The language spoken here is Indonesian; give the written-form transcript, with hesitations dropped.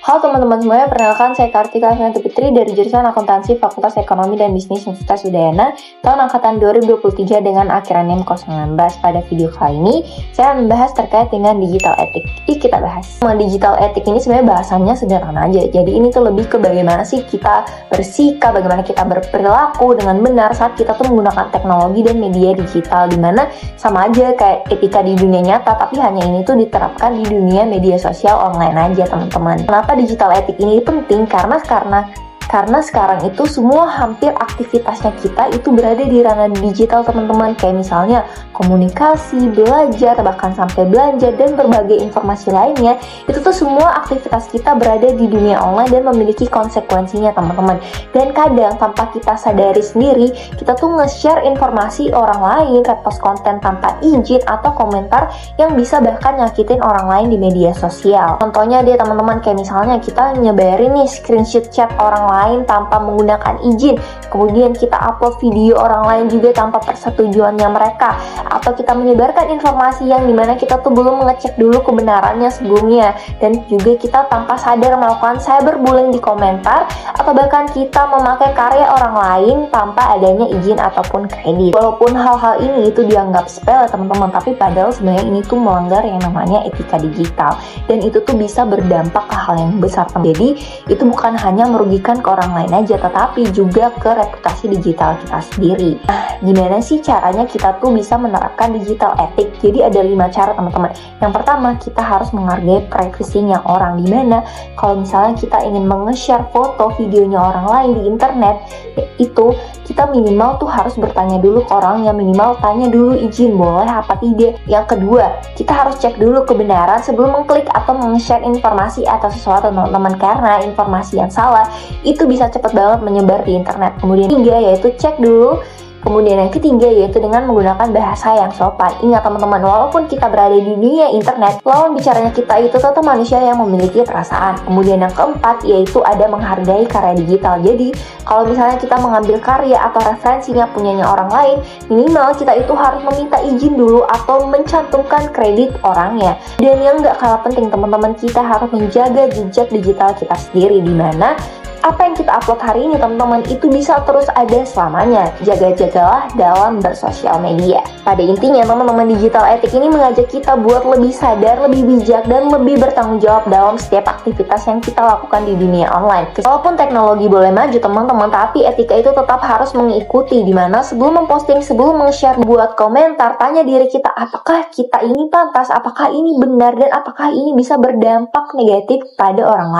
Halo teman-teman semuanya, perkenalkan saya Kartika Afianti Fitri dari jurusan Akuntansi Fakultas Ekonomi dan Bisnis Universitas Udayana tahun angkatan 2023 dengan akhiran NIM 016. Pada video kali ini, saya membahas terkait dengan digital ethic. Kita bahas. Digital ethic ini sebenarnya bahasannya sederhana aja. Jadi ini tuh lebih ke bagaimana sih kita bersikap, bagaimana kita berperilaku dengan benar saat kita tuh menggunakan teknologi dan media digital, dimana sama aja kayak etika di dunia nyata, tapi hanya ini tuh diterapkan di dunia media sosial online aja teman-teman. Kenapa digital ethic ini penting? Karena sekarang itu semua hampir aktivitasnya kita itu berada di ranah digital teman-teman. Kayak misalnya komunikasi, belajar, bahkan sampai belanja dan berbagai informasi lainnya. Itu tuh semua aktivitas kita berada di dunia online dan memiliki konsekuensinya teman-teman. Dan kadang tanpa kita sadari sendiri, kita tuh nge-share informasi orang lain, repost konten tanpa izin atau komentar yang bisa bahkan nyakitin orang lain di media sosial. Contohnya dia teman-teman, kayak misalnya kita nyebarin nih screenshot chat orang lain tanpa menggunakan izin, kemudian kita upload video orang lain juga tanpa persetujuannya mereka, atau kita menyebarkan informasi yang dimana kita tuh belum mengecek dulu kebenarannya sebelumnya, dan juga kita tanpa sadar melakukan cyberbullying di komentar, atau bahkan kita memakai karya orang lain tanpa adanya izin ataupun kredit. Walaupun hal-hal ini itu dianggap sepele teman-teman, tapi padahal sebenarnya ini tuh melanggar yang namanya etika digital, dan itu tuh bisa berdampak ke hal yang besar. Jadi itu bukan hanya merugikan ke orang lain aja, tetapi juga ke reputasi digital kita sendiri. Nah, gimana sih caranya kita tuh bisa menerapkan digital ethic? Jadi ada 5 cara teman-teman. Yang pertama, kita harus menghargai privasinya orang, dimana kalau misalnya kita ingin menge-share foto videonya orang lain di internet, itu kita minimal tuh harus bertanya dulu ke orangnya, minimal tanya dulu izin boleh apa tidak. Yang kedua, kita harus cek dulu kebenaran sebelum mengklik atau meng-share informasi atau sesuatu teman-teman, karena informasi yang salah itu bisa cepat banget menyebar di internet. Kemudian ketiga yaitu cek dulu. Kemudian yang ketiga yaitu dengan menggunakan bahasa yang sopan. Ingat teman-teman, walaupun kita berada di dunia internet, lawan bicaranya kita itu tetap manusia yang memiliki perasaan. Kemudian yang keempat yaitu ada menghargai karya digital. Jadi kalau misalnya kita mengambil karya atau referensinya punyanya orang lain, minimal kita itu harus meminta izin dulu atau mencantumkan kredit orangnya. Dan yang gak kalah penting teman-teman, kita harus menjaga jejak digital kita sendiri, dimana apa yang kita upload hari ini teman-teman itu bisa terus ada selamanya. Jaga-jagalah dalam bersosial media. Pada intinya teman-teman, digital ethic ini mengajak kita buat lebih sadar, lebih bijak, dan lebih bertanggung jawab dalam setiap aktivitas yang kita lakukan di dunia online. Walaupun teknologi boleh maju teman-teman, tapi etika itu tetap harus mengikuti, dimana sebelum memposting, sebelum meng-share, buat komentar, tanya diri kita, apakah kita ini pantas, apakah ini benar, dan apakah ini bisa berdampak negatif pada orang lain.